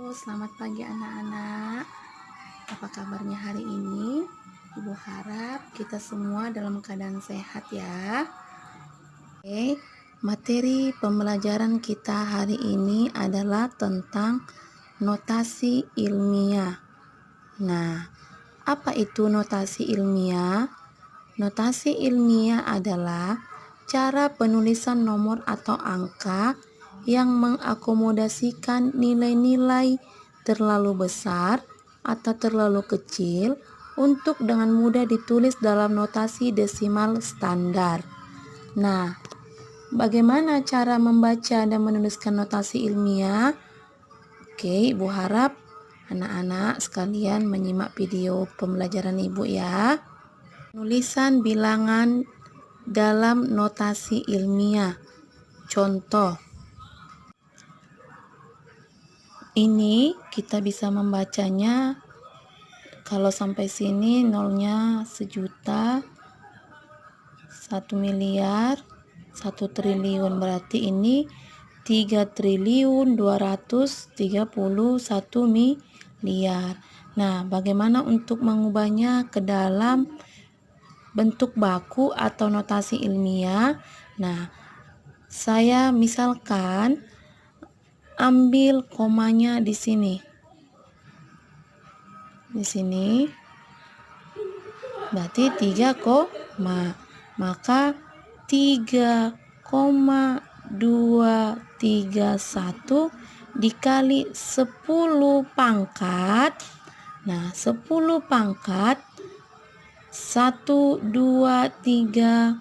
Selamat pagi anak-anak. Apa kabarnya hari ini? Ibu harap kita semua dalam keadaan sehat ya. Oke, materi pembelajaran kita hari ini adalah tentang notasi ilmiah. Nah, apa itu notasi ilmiah? Notasi ilmiah adalah cara penulisan nomor atau angka yang mengakomodasikan nilai-nilai terlalu besar atau terlalu kecil untuk dengan mudah ditulis dalam notasi desimal standar. Nah, bagaimana cara membaca dan menuliskan notasi ilmiah? Oke, Ibu harap anak-anak sekalian menyimak video pembelajaran Ibu ya. Penulisan bilangan dalam notasi ilmiah. Contoh, ini kita bisa membacanya kalau sampai sini nolnya 1.000.000, 1.000.000.000, 1.000.000.000, berarti ini 3.231.000.000.000. Nah, bagaimana untuk mengubahnya ke dalam bentuk baku atau notasi ilmiah? Nah, saya misalkan ambil komanya di sini. Di sini berarti 3 koma. Maka 3,231 dikali 10 pangkat. Nah, 10 pangkat 1, 2, 3,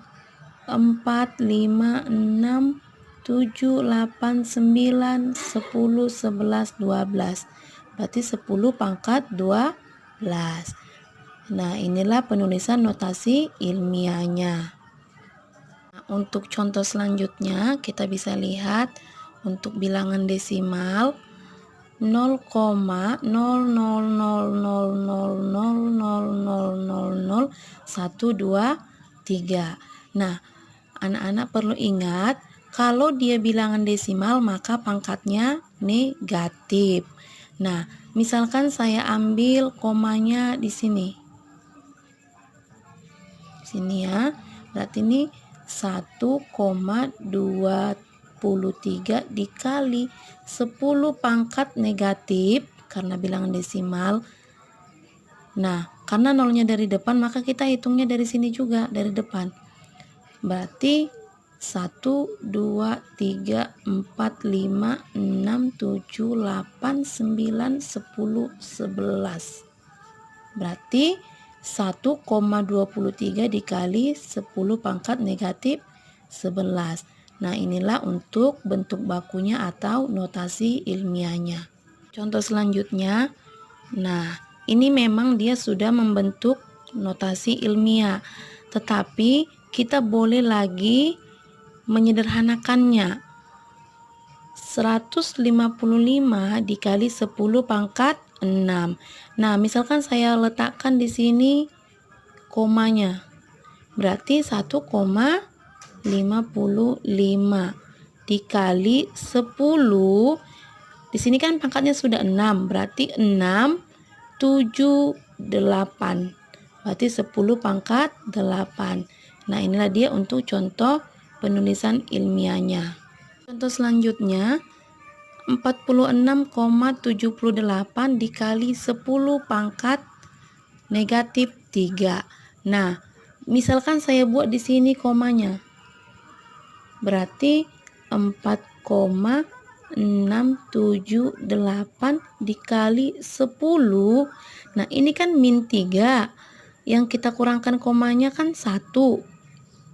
4, 5, 6, 7, 8, 9, 10, 11, 12. Berarti 10 pangkat 12. Nah, inilah penulisan notasi ilmiahnya. Nah, untuk contoh selanjutnya kita bisa lihat untuk bilangan desimal 0,000000000123. Nah, anak-anak perlu ingat kalau dia bilangan desimal maka pangkatnya negatif. Nah, misalkan saya ambil komanya di sini. Sini ya. Berarti ini 1,23 dikali 10 pangkat negatif karena bilangan desimal. Nah, karena nolnya dari depan maka kita hitungnya dari sini juga, dari depan. Berarti 1, 2, 3, 4, 5, 6, 7, 8, 9, 10, 11. Berarti 1,23 dikali 10 pangkat negatif 11. Nah, inilah untuk bentuk bakunya atau notasi ilmiahnya. Contoh selanjutnya, nah, ini memang dia sudah membentuk notasi ilmiah, tetapi kita boleh lagi menyederhanakannya. 155 dikali 10 pangkat 6. Nah, misalkan saya letakkan di sini komanya. Berarti 1,55 dikali 10. Di sini kan pangkatnya sudah 6, berarti 6, 7, 8. Berarti 10 pangkat 8. Nah, inilah dia untuk contoh penulisan ilmiahnya. Contoh selanjutnya 46,78 dikali 10 pangkat negatif 3. Nah, misalkan saya buat di sini komanya. Berarti 4,678 dikali 10. Nah, ini kan min 3. Yang kita kurangkan komanya kan 1.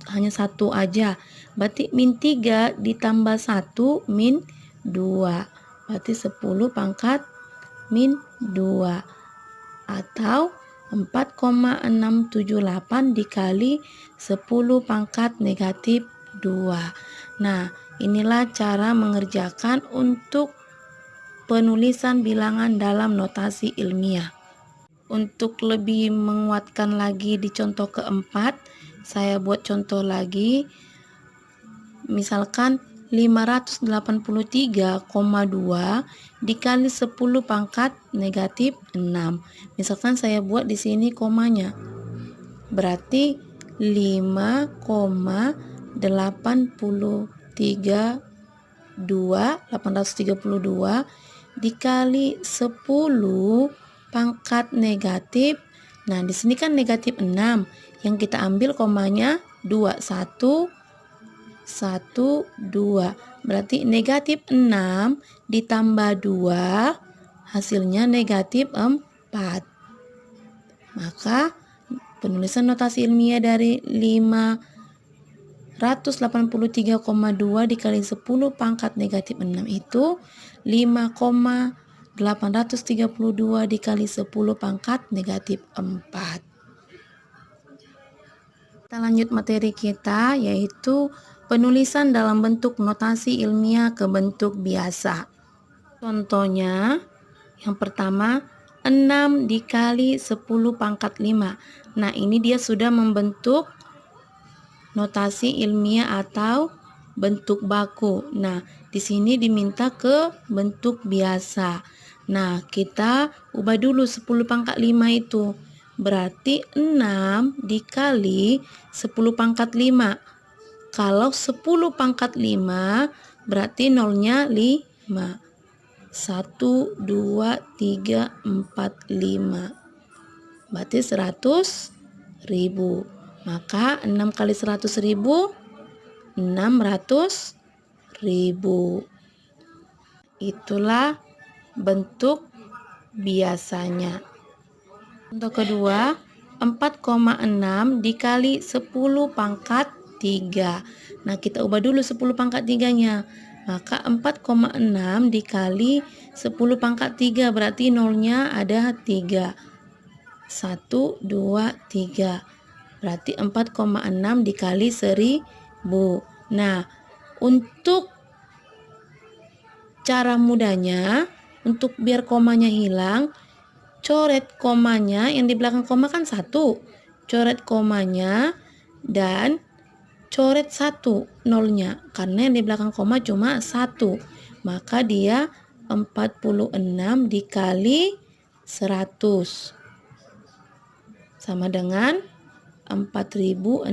Hanya 1 aja. Berarti min 3 ditambah 1 min 2. Berarti 10 pangkat min 2. Atau 4,678 dikali 10 pangkat negatif 2. Nah, inilah cara mengerjakan untuk penulisan bilangan dalam notasi ilmiah. Untuk lebih menguatkan lagi di contoh keempat, saya buat contoh lagi. Misalkan 583,2 dikali 10 pangkat negatif 6. Misalkan saya buat di sini komanya. Berarti 832 dikali 10 pangkat negatif. Nah, di sini kan negatif 6. Yang kita ambil komanya 2, 1, 1, 2. Berarti negatif 6 ditambah 2 hasilnya negatif 4. Maka penulisan notasi ilmiah dari 583,2 dikali 10 pangkat negatif 6 itu 5,832 dikali 10 pangkat negatif 4. Kita lanjut materi kita, yaitu penulisan dalam bentuk notasi ilmiah ke bentuk biasa. Contohnya, yang pertama 6 dikali 10 pangkat 5. Nah, ini dia sudah membentuk notasi ilmiah atau bentuk baku. Nah, di sini diminta ke bentuk biasa. Nah, kita ubah dulu 10 pangkat 5 itu. Berarti 6 dikali 10 pangkat 5. Kalau 10 pangkat 5 berarti nolnya 5. 1, 2, 3, 4, 5. Berarti 100.000. Maka 6 kali 100.000, 600.000. Itulah bentuk biasanya. Contoh kedua, 4,6 dikali 10 pangkat 3. Nah, kita ubah dulu 10 pangkat 3-nya. Maka 4,6 dikali 10 pangkat 3 berarti nolnya ada 3. 1, 2, 3. Berarti 4,6 dikali 1000. Nah, untuk cara mudahnya, untuk biar komanya hilang, coret komanya, yang di belakang koma kan 1. Coret komanya dan coret 1 nolnya, karena yang di belakang koma cuma 1. Maka dia 46 dikali 100 sama dengan 4.600.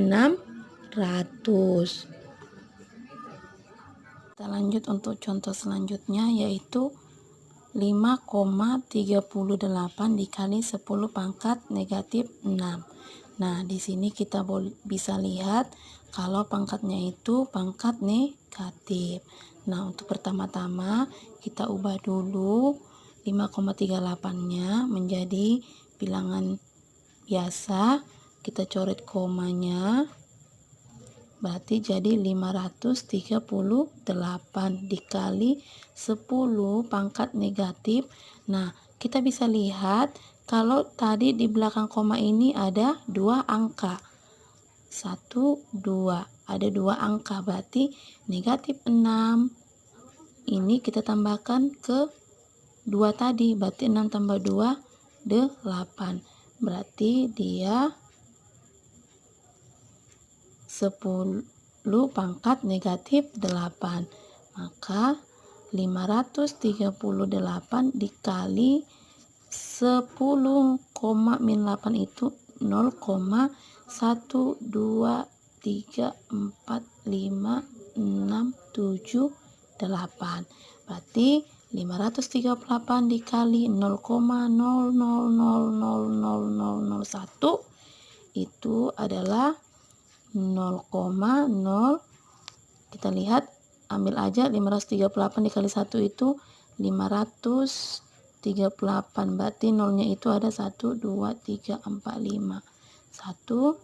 Kita lanjut untuk contoh selanjutnya, yaitu 5,38 dikali 10 pangkat negatif 6. Nah, di sini kita bisa lihat kalau pangkatnya itu pangkat negatif. Nah, untuk pertama-tama kita ubah dulu 5,38-nya menjadi bilangan biasa. Kita coret komanya. Berarti jadi 538 dikali 10 pangkat negatif. Nah, kita bisa lihat kalau tadi di belakang koma ini ada 2 angka. 1, 2. Ada 2 angka, berarti negatif 6. Ini kita tambahkan ke 2 tadi, berarti 6 tambah 2, 8. Berarti dia 10 pangkat negatif 8. Maka 538 dikali 10,8 itu 0,1234567 berarti 538 dikali 0,000001 itu adalah 0,0. Kita lihat, ambil aja 538 dikali 1 itu 538, berarti nolnya itu ada 1, 2, 3, 4, 5. 1,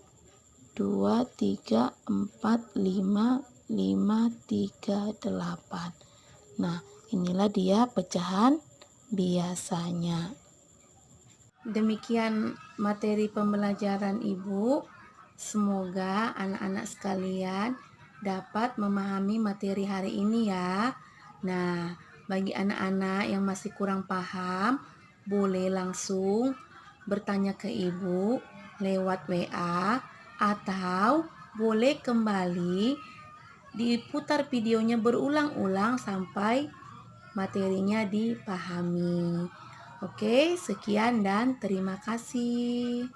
2, 3, 4, 5, 5, 3, 8. Nah, inilah dia pecahan biasanya. Demikian materi pembelajaran Ibu. Semoga anak-anak sekalian dapat memahami materi hari ini ya. Nah, bagi anak-anak yang masih kurang paham, boleh langsung bertanya ke Ibu lewat WA atau boleh kembali diputar videonya berulang-ulang sampai materinya dipahami. Oke, sekian dan terima kasih.